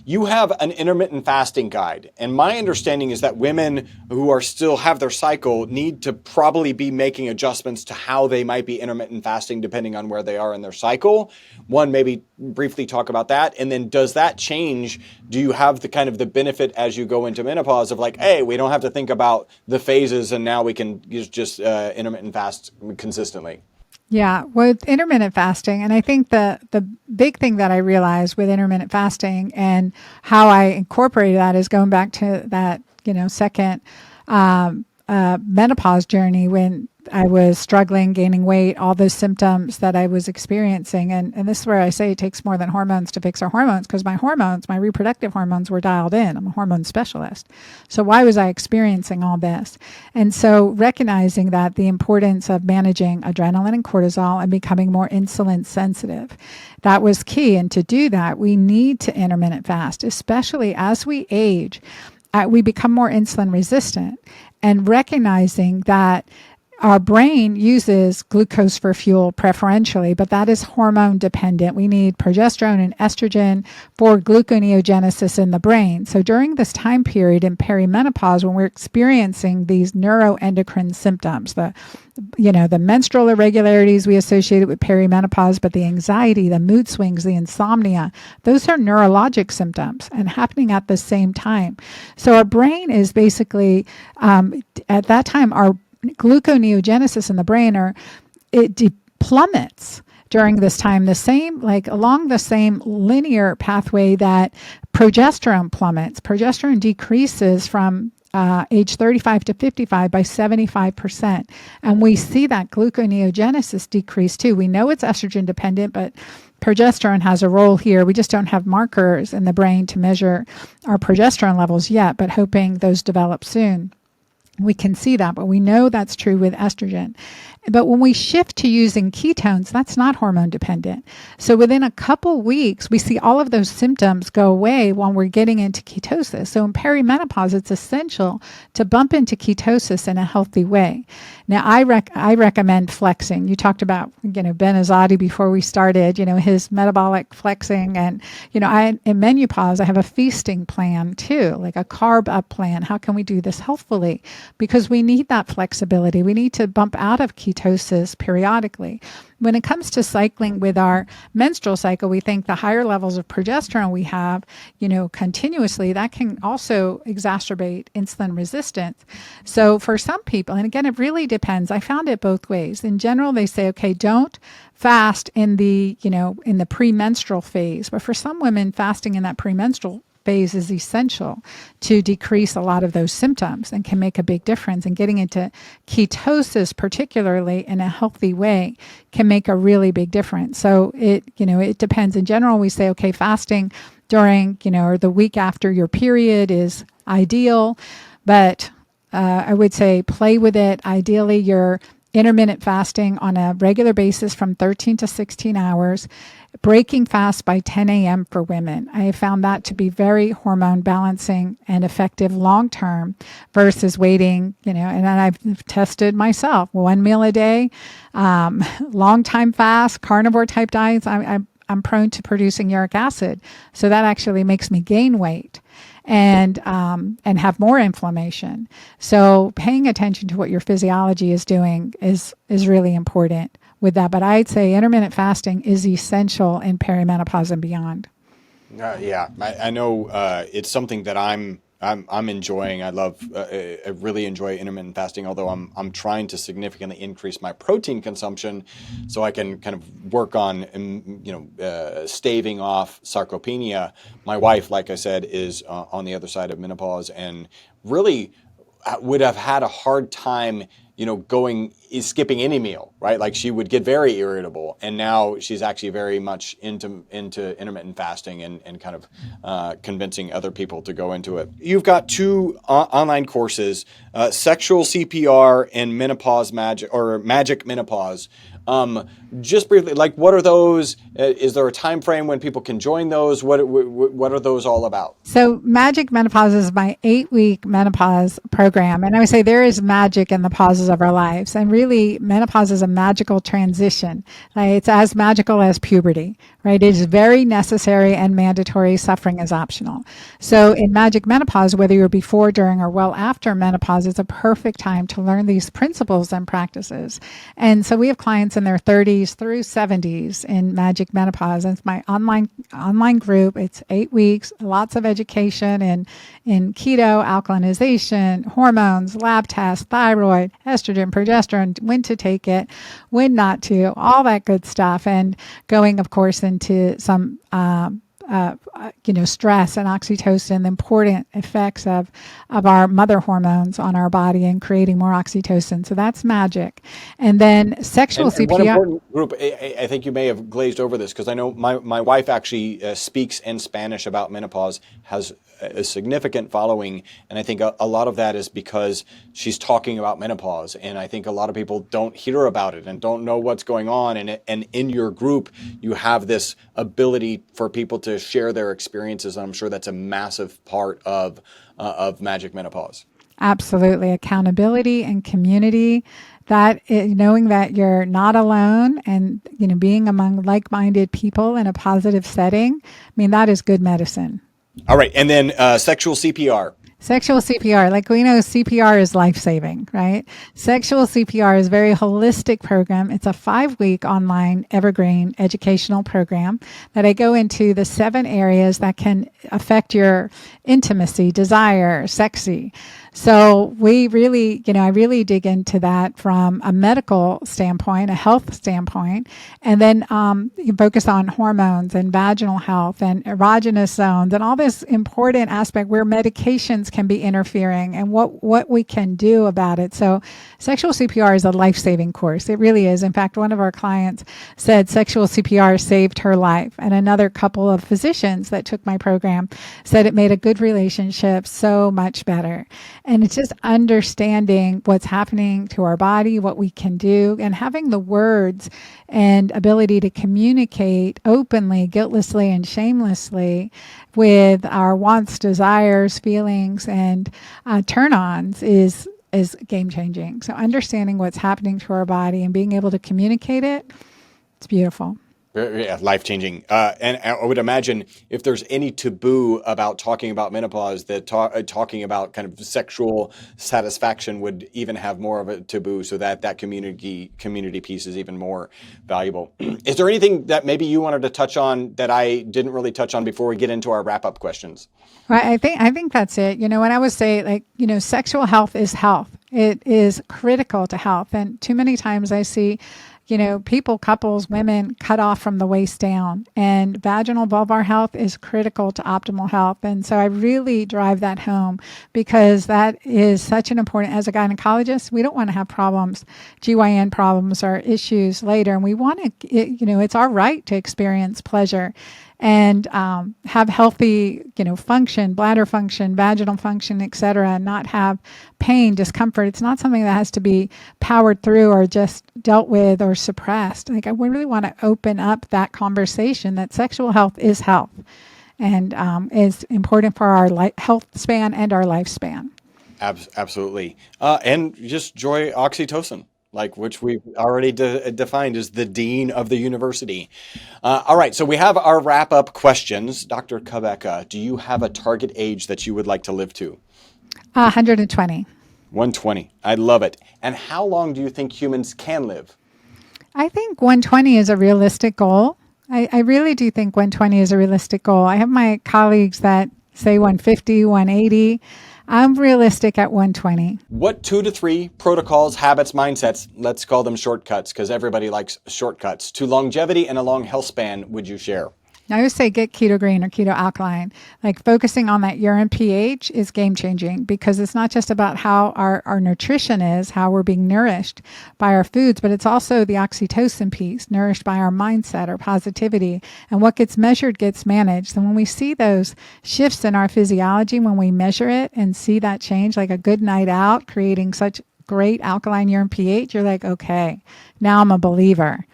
You have an intermittent fasting guide, and my understanding is that women who are still have their cycle need to probably be making adjustments to how they might be intermittent fasting depending on where they are in their cycle. One, maybe briefly talk about that, and then does that change? Do you have the kind of the benefit as you go into menopause of like, hey, we don't have to think about the phases, and now we can just intermittent fast consistently? Yeah, with intermittent fasting, and I think the big thing that I realized with intermittent fasting and how I incorporated that is going back to that, second menopause journey when I was struggling, gaining weight, all those symptoms that I was experiencing. And this is where I say it takes more than hormones to fix our hormones, because my reproductive hormones were dialed in. I'm a hormone specialist. So why was I experiencing all this? And so recognizing that the importance of managing adrenaline and cortisol and becoming more insulin sensitive, that was key. And to do that, we need to intermittent fast, especially as we age. We become more insulin resistant, and recognizing that our brain uses glucose for fuel preferentially, but that is hormone dependent. We need progesterone and estrogen for gluconeogenesis in the brain. So during this time period in perimenopause, when we're experiencing these neuroendocrine symptoms, the menstrual irregularities we associate it with perimenopause, but the anxiety, the mood swings, the insomnia, those are neurologic symptoms and happening at the same time. So our brain is basically, at that time, our gluconeogenesis in the brain plummets during this time, along the same linear pathway that progesterone plummets. Progesterone decreases from age 35 to 55 by 75%. And we see that gluconeogenesis decrease too. We know it's estrogen dependent, but progesterone has a role here. We just don't have markers in the brain to measure our progesterone levels yet, but hoping those develop soon. We can see that, but we know that's true with estrogen. But when we shift to using ketones, that's not hormone dependent. So within a couple weeks, we see all of those symptoms go away when we're getting into ketosis. So in perimenopause, it's essential to bump into ketosis in a healthy way. Now, I recommend flexing. You talked about, Ben Azadi before we started, his metabolic flexing. And, in Menopause, I have a feasting plan too, like a carb up plan. How can we do this healthfully? Because we need that flexibility. We need to bump out of ketosis periodically. When it comes to cycling with our menstrual cycle, we think the higher levels of progesterone we have, continuously, that can also exacerbate insulin resistance. So for some people, and again, it really depends. I found it both ways. In general, they say, okay, don't fast in the premenstrual phase. But for some women, fasting in that premenstrual phase is essential to decrease a lot of those symptoms and can make a big difference. And getting into ketosis, particularly in a healthy way, can make a really big difference. So it depends. In general, we say, okay, fasting during, or the week after your period is ideal, but I would say play with it. Ideally, you're intermittent fasting on a regular basis from 13 to 16 hours, breaking fast by 10 a.m. for women. I have found that to be very hormone balancing and effective long-term versus waiting, and I've tested myself, 1 meal a day, long time fast, carnivore type diets. I'm prone to producing uric acid. So that actually makes me gain weight and have more inflammation. So paying attention to what your physiology is doing is really important with that. But I'd say intermittent fasting is essential in perimenopause and beyond. I know it's something that I'm enjoying. I really enjoy intermittent fasting, although I'm trying to significantly increase my protein consumption so I can kind of work on, staving off sarcopenia. My wife, like I said, is on the other side of menopause and really would have had a hard time skipping any meal, right? Like she would get very irritable, and now she's actually very much into intermittent fasting and kind of convincing other people to go into it. You've got two online courses, Sexual CPR and Menopause Magic, or Magic Menopause. Just briefly, like what are those? Is there a time frame when people can join those? What are those all about? So Magic Menopause is my 8-week menopause program. And I would say there is magic in the pauses of our lives. And really, menopause is a magical transition. It's as magical as puberty, right? It is very necessary and mandatory. Suffering is optional. So in Magic Menopause, whether you're before, during, or well after menopause, it's a perfect time to learn these principles and practices. And so we have clients in their 30s through 70s in Magic Menopause. And it's my online group. It's 8 weeks, lots of education in keto, alkalinization, hormones, lab tests, thyroid, estrogen, progesterone, when to take it, when not to, all that good stuff. And going, of course, into some stress and oxytocin, the important effects of our mother hormones on our body and creating more oxytocin. So that's magic. And then sexual CPR. One important group, I think you may have glazed over this because I know my wife actually speaks in Spanish about menopause, has a significant following, and I think a lot of that is because she's talking about menopause, and I think a lot of people don't hear about it and don't know what's going on, and in your group you have this ability for people to share their experiences, and I'm sure that's a massive part of Magic Menopause. Absolutely. Accountability and community, knowing that you're not alone and being among like-minded people in a positive setting, that is good medicine. All right. And then sexual CPR. Sexual CPR, like we know, CPR is life-saving, right? Sexual CPR is a very holistic program. It's a 5-week online evergreen educational program that I go into the 7 areas that can affect your intimacy, desire, sexy. So we really, I really dig into that from a medical standpoint, a health standpoint, and then you focus on hormones and vaginal health and erogenous zones and all this important aspect where medications can be interfering and what we can do about it. So sexual CPR is a life-saving course. It really is. In fact, one of our clients said sexual CPR saved her life, and another couple of physicians that took my program said it made a good relationship so much better. And it's just understanding what's happening to our body, what we can do, and having the words and ability to communicate openly, guiltlessly, and shamelessly with our wants, desires, feelings, and turn-ons is game changing. So understanding what's happening to our body and being able to communicate it, it's beautiful. Yeah, life-changing. And I would imagine if there's any taboo about talking about menopause, that talking about kind of sexual satisfaction would even have more of a taboo, so that community piece is even more valuable. Is there anything that maybe you wanted to touch on that I didn't really touch on before we get into our wrap-up questions? Right. I think that's it. When I would say, like, sexual health is health. It is critical to health. And too many times I see, people, couples, women cut off from the waist down, and vaginal vulvar health is critical to optimal health. And so I really drive that home, because that is such an important, as a gynecologist, we don't want to have problems, GYN problems or issues later. And we want to, it's our right to experience pleasure and have healthy, function, bladder function, vaginal function, et cetera, and not have pain, discomfort. It's not something that has to be powered through or just dealt with or suppressed. Like, I really want to open up that conversation that sexual health is health, and is important for our health span and our lifespan. Absolutely. And just joy oxytocin, which we've already defined as the dean of the university. All right, so we have our wrap-up questions. Dr. Cabeca, do you have a target age that you would like to live to? 120. 120. I love it. And how long do you think humans can live? I think 120 is a realistic goal. I really do think 120 is a realistic goal. I have my colleagues that say 150, 180. I'm realistic at 120. What 2 to 3 protocols, habits, mindsets, let's call them shortcuts because everybody likes shortcuts, to longevity and a long health span would you share? I would say get Keto-Green or keto alkaline. Like, focusing on that urine pH is game changing, because it's not just about how our nutrition is, how we're being nourished by our foods, but it's also the oxytocin piece, nourished by our mindset or positivity. And what gets measured gets managed. And when we see those shifts in our physiology, when we measure it and see that change, like a good night out, creating such great alkaline urine pH, you're like, okay, now I'm a believer.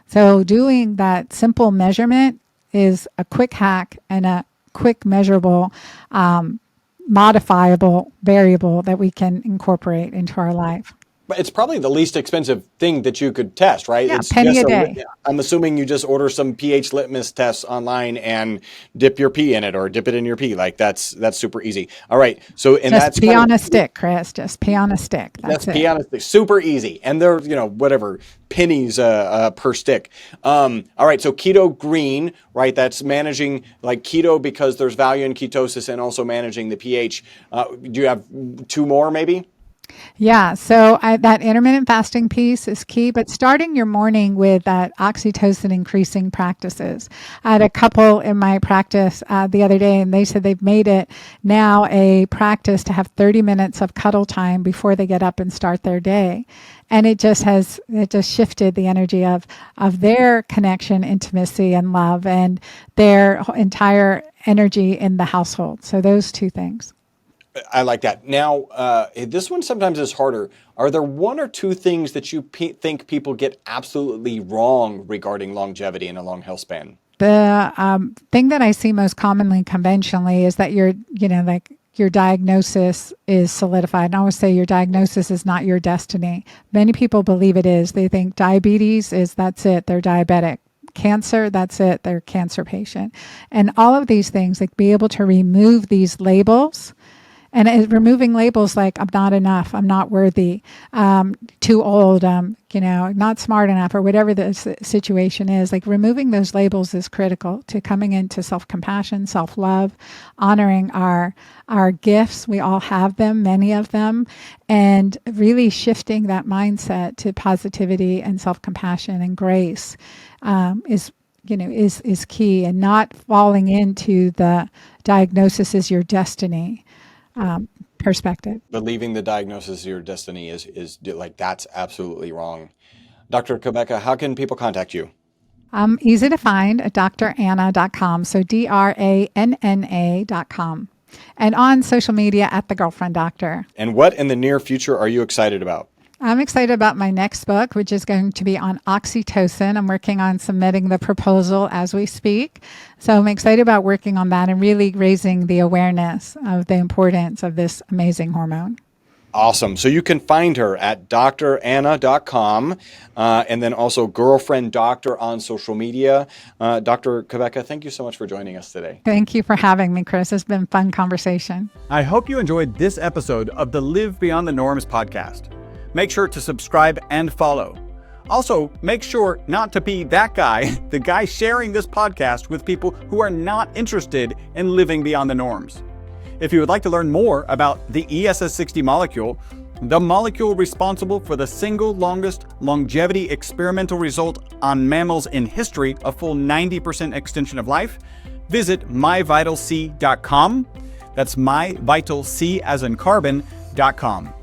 So doing that simple measurement is a quick hack and a quick measurable, modifiable variable that we can incorporate into our life. But it's probably the least expensive thing that you could test, right? Yeah, It's penny just a day. I'm assuming you just order some pH litmus tests online and dip your pee in it, or dip it in your pee. Like, that's super easy. All right. So, and Just that's pee on a stick, Chris. Just pee on a stick. That's it. pee on a stick. Super easy. And they're, whatever, pennies per stick. All right. So Keto-Green, right? That's managing like keto, because there's value in ketosis, and also managing the pH. Do you have 2 more maybe? Yeah, so that intermittent fasting piece is key, but starting your morning with that oxytocin increasing practices. I had a couple in my practice the other day, and they said they've made it now a practice to have 30 minutes of cuddle time before they get up and start their day. And it just shifted the energy of their connection, intimacy, and love, and their entire energy in the household. So those 2 things. I like that. Now, this one sometimes is harder. Are there 1 or 2 things that you think people get absolutely wrong regarding longevity and a long health span? The thing that I see most commonly conventionally is that your diagnosis is solidified. And I always say your diagnosis is not your destiny. Many people believe it is. They think diabetes that's it, they're diabetic. Cancer, that's it, they're a cancer patient. And all of these things, like, be able to remove these labels. And removing labels like, I'm not enough, I'm not worthy, too old, not smart enough, or whatever the situation is. Like, removing those labels is critical to coming into self-compassion, self-love, honoring our gifts. We all have them, many of them, and really shifting that mindset to positivity and self-compassion and grace is key, and not falling into the diagnosis is your destiny perspective. Believing the diagnosis of your destiny is like, that's absolutely wrong. Dr. Cabeca, how can people contact you? Easy to find at dranna.com. So DRANNA.com. and on social media at The Girlfriend Doctor. And what in the near future are you excited about? I'm excited about my next book, which is going to be on oxytocin. I'm working on submitting the proposal as we speak. So I'm excited about working on that and really raising the awareness of the importance of this amazing hormone. Awesome. So you can find her at dranna.com and then also Girlfriend Doctor on social media. Dr. Cabeca, thank you so much for joining us today. Thank you for having me, Chris. It's been a fun conversation. I hope you enjoyed this episode of the Live Beyond the Norms podcast. Make sure to subscribe and follow. Also, make sure not to be that guy, the guy sharing this podcast with people who are not interested in living beyond the norms. If you would like to learn more about the ESS60 molecule, the molecule responsible for the single longest longevity experimental result on mammals in history, a full 90% extension of life, visit myvitalc.com. That's myvitalc as in carbon.com.